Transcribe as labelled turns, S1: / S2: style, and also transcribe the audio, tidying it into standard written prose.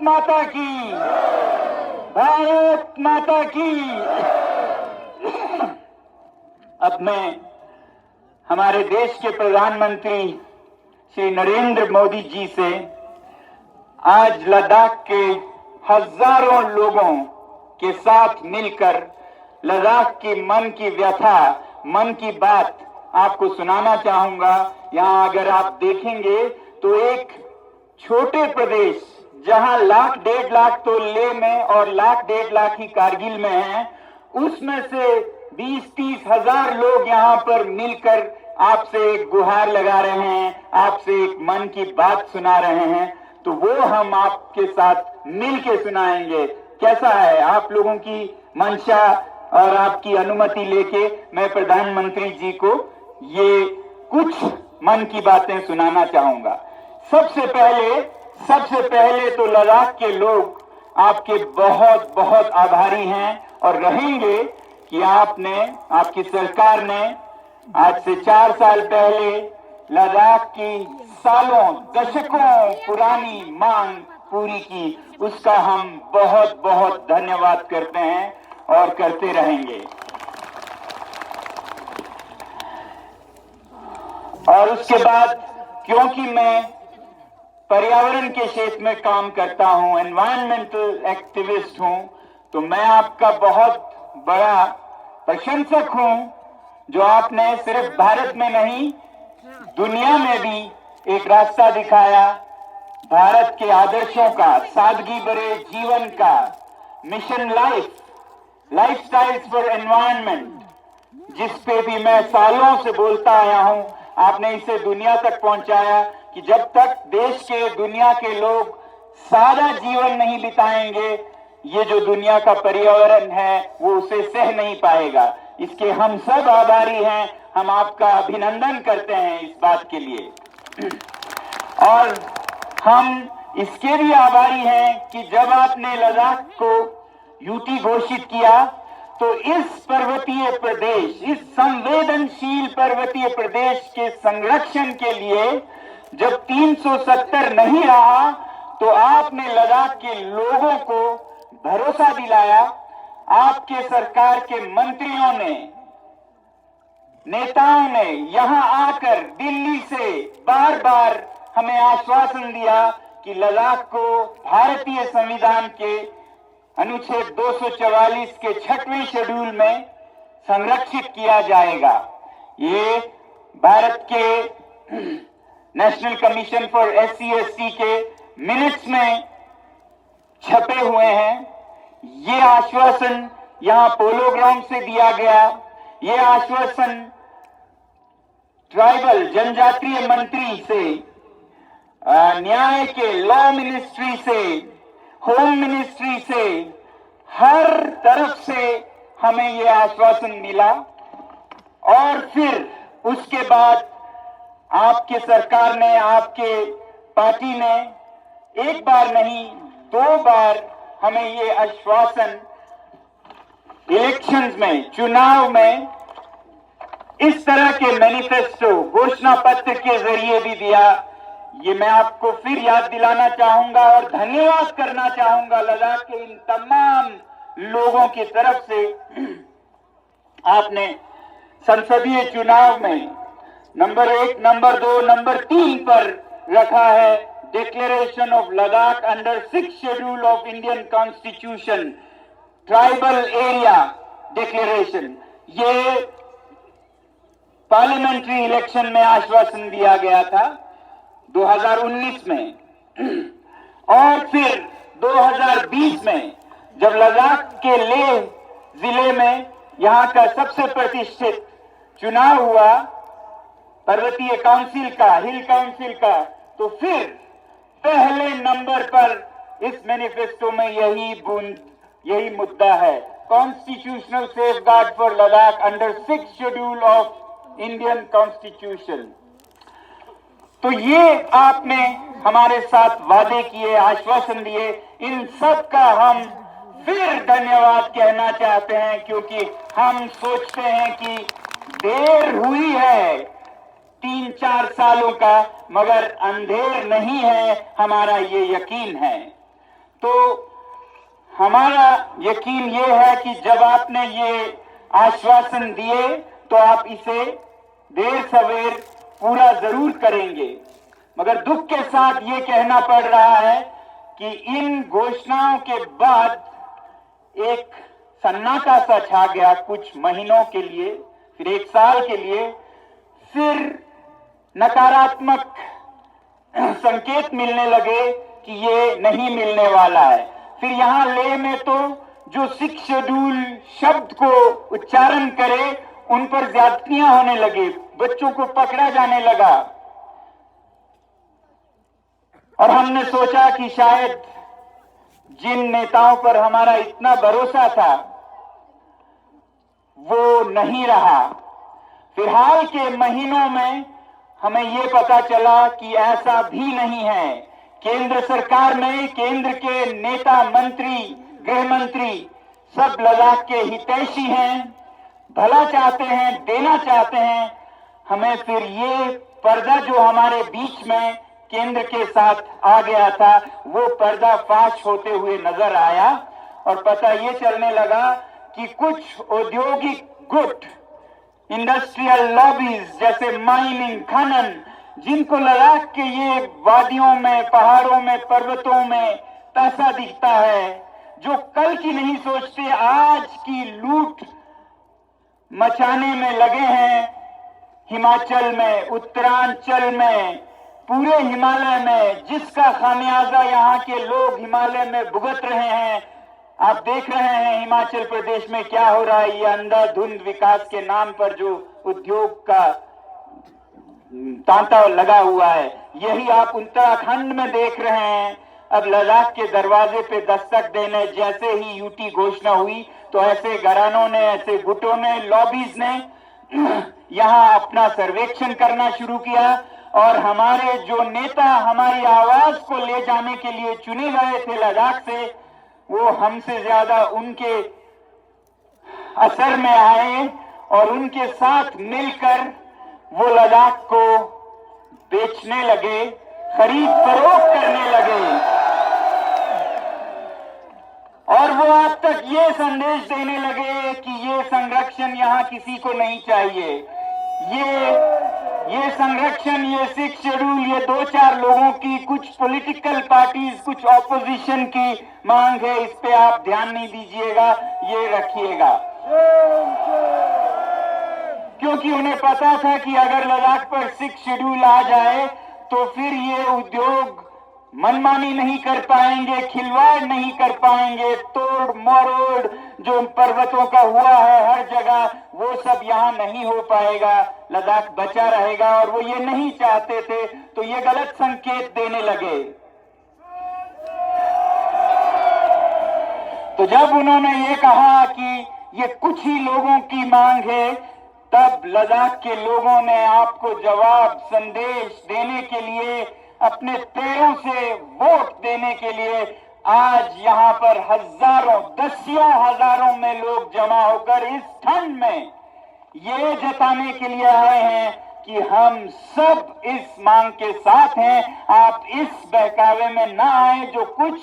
S1: माता की, भारत माता की। अब मैं हमारे देश के प्रधानमंत्री श्री नरेंद्र मोदी जी से आज लद्दाख के हजारों लोगों के साथ मिलकर लद्दाख की मन की व्यथा, मन की बात आपको सुनाना चाहूंगा। यहाँ अगर आप देखेंगे तो एक छोटे प्रदेश जहां लाख 1.5 लाख तो लेह में और लाख 1.5 लाख ही कारगिल में हैं, उसमें से 20-30 हजार लोग यहाँ पर मिलकर आपसे एक गुहार लगा रहे हैं, आपसे एक मन की बात सुना रहे हैं, तो वो हम आपके साथ मिलके सुनाएंगे। कैसा है? आप लोगों की मंशा और आपकी अनुमति लेके मैं प्रधानमंत्री जी को ये कुछ मन की बातें सुनाना चाहूंगा। सबसे पहले तो लद्दाख के लोग आपके बहुत बहुत आभारी हैं और रहेंगे कि आपकी सरकार ने आज से 4 साल पहले लद्दाख की सालों दशकों पुरानी मांग पूरी की। उसका हम बहुत बहुत धन्यवाद करते हैं और करते रहेंगे। और उसके बाद क्योंकि मैं पर्यावरण के क्षेत्र में काम करता हूं, एनवायरमेंटल एक्टिविस्ट हूं, तो मैं आपका बहुत बड़ा प्रशंसक हूं जो आपने सिर्फ भारत में नहीं दुनिया में भी एक रास्ता दिखाया भारत के आदर्शों का, सादगी भरे जीवन का, मिशन लाइफस्टाइल्स फॉर एनवायरनमेंट, जिस पे भी मैं सालों से बोलता आया हूं। आपने इसे दुनिया तक पहुंचाया कि जब तक देश के दुनिया के लोग सादा जीवन नहीं बिताएंगे, ये जो दुनिया का पर्यावरण है वो उसे सह नहीं पाएगा। इसके हम सब आभारी हैं, हम आपका अभिनंदन करते हैं इस बात के लिए। और हम इसके भी आभारी हैं कि जब आपने लद्दाख को यूटी घोषित किया तो इस पर्वतीय प्रदेश, इस संवेदनशील पर्वतीय प्रदेश के संरक्षण के लिए जब 370 नहीं रहा तो आपने लद्दाख के लोगों को भरोसा दिलाया। आपके सरकार के मंत्रियों ने, नेताओं ने यहां आकर दिल्ली से बार बार हमें आश्वासन दिया कि लद्दाख को भारतीय संविधान के अनुच्छेद 244 के 6वें शेड्यूल में संरक्षित किया जाएगा। ये भारत के नेशनल कमीशन फॉर SC/ST के मिनट्स में छपे हुए हैं। ये आश्वासन यहां पोलो ग्राउंड से दिया गया। ये आश्वासन ट्राइबल जनजातीय मंत्री से, न्याय के लॉ मिनिस्ट्री से, होम मिनिस्ट्री से, हर तरफ से हमें ये आश्वासन मिला। और फिर उसके बाद आपके सरकार ने, आपके पार्टी ने एक बार नहीं 2 बार हमें ये आश्वासन इलेक्शंस में, चुनाव में इस तरह के मैनिफेस्टो, घोषणा पत्र के जरिए भी दिया। ये मैं आपको फिर याद दिलाना चाहूंगा और धन्यवाद करना चाहूंगा लद्दाख के इन तमाम लोगों की तरफ से। आपने संसदीय चुनाव में नंबर 1, नंबर 2, नंबर 3 पर रखा है declaration of Ladakh under 6th schedule of Indian constitution, tribal area declaration. ये पार्लियामेंट्री इलेक्शन में आश्वासन दिया गया था 2019 में। और फिर 2020 में जब लद्दाख के लेह जिले में यहां का सबसे प्रतिष्ठित चुनाव हुआ पर्वतीय काउंसिल का, हिल काउंसिल का, तो फिर पहले नंबर पर इस मैनिफेस्टो में यही मुद्दा है, constitutional safeguard for Ladakh under 6th schedule of Indian constitution. तो ये आपने हमारे साथ वादे किए, आश्वासन दिए, इन सब का हम फिर धन्यवाद कहना चाहते हैं, क्योंकि हम सोचते हैं कि देर हुई है 3-4 सालों का, मगर अंधेर नहीं है, हमारा ये यकीन है। तो हमारा यकीन ये है कि जब आपने ये आश्वासन दिए तो आप इसे देर सवेर पूरा जरूर करेंगे। मगर दुख के साथ ये कहना पड़ रहा है कि इन घोषणाओं के बाद एक सन्नाटा सा छा गया कुछ महीनों के लिए, फिर एक साल के लिए, फिर नकारात्मक संकेत मिलने लगे कि ये नहीं मिलने वाला है। फिर यहां लेह में तो जो 6 शेड्यूल शब्द को उच्चारण करे उन पर ज्यादतियां होने लगी, बच्चों को पकड़ा जाने लगा। और हमने सोचा कि शायद जिन नेताओं पर हमारा इतना भरोसा था वो नहीं रहा। फिलहाल के महीनों में हमें ये पता चला कि ऐसा भी नहीं है। केंद्र सरकार में केंद्र के नेता, मंत्री, गृह मंत्री सब लद्दाख के हितैषी हैं, भला चाहते हैं, देना चाहते हैं। हमें फिर ये पर्दा जो हमारे बीच में केंद्र के साथ आ गया था वो पर्दा फाश होते हुए नजर आया और पता ये चलने लगा कि कुछ औद्योगिक गुट, इंडस्ट्रियल लॉबीज जैसे माइनिंग, खनन, जिनको लद्दाख के ये वादियों में, पहाड़ों में, पर्वतों में पैसा दिखता है, जो कल की नहीं सोचते आज की लूट मचाने में लगे हैं। हिमाचल में, उत्तरांचल में, पूरे हिमालय में, जिसका खामियाजा यहाँ के लोग हिमालय में भुगत रहे हैं। आप देख रहे हैं हिमाचल प्रदेश में क्या हो रहा है। ये अंधाधुंध विकास के नाम पर जो उद्योग का तांता लगा हुआ है, यही आप उत्तराखंड में देख रहे हैं। अब लद्दाख के दरवाजे पे दस्तक देने जैसे ही यूटी घोषणा हुई तो ऐसे घरानों ने, ऐसे गुटों ने, लॉबीज ने यहाँ अपना सर्वेक्षण करना शुरू किया और हमारे जो नेता हमारी आवाज को ले जाने के लिए चुने गए थे लद्दाख से, वो हमसे ज्यादा उनके असर में आए और उनके साथ मिलकर वो लद्दाख को बेचने लगे, खरीद फरोख्त करने लगे। और वो आप तक ये संदेश देने लगे कि ये संरक्षण यहाँ किसी को नहीं चाहिए। ये संरक्षण, ये 6 शेड्यूल, ये 2-4 लोगों की, कुछ पॉलिटिकल पार्टीज, कुछ ऑपोजिशन की मांग है, इस पे आप ध्यान नहीं दीजिएगा, ये रखिएगा। क्योंकि उन्हें पता था कि अगर लद्दाख पर 6 शेड्यूल आ जाए तो फिर ये उद्योग मनमानी नहीं कर पाएंगे, खिलवाड़ नहीं कर पाएंगे, तोड़ मरोड़ जो पर्वतों का हुआ है हर जगह, वो सब यहाँ नहीं हो पाएगा, लद्दाख बचा रहेगा। और वो ये नहीं चाहते थे, तो ये गलत संकेत देने लगे। तो जब उन्होंने ये कहा कि ये कुछ ही लोगों की मांग है, तब लद्दाख के लोगों ने आपको जवाब, संदेश देने के लिए, अपने पैरों से वोट देने के लिए आज यहाँ पर हजारों, दसियों हजारों में लोग जमा होकर इस ठंड में ये जताने के लिए आए हैं कि हम सब इस मांग के साथ हैं। आप इस बहकावे में ना आए जो कुछ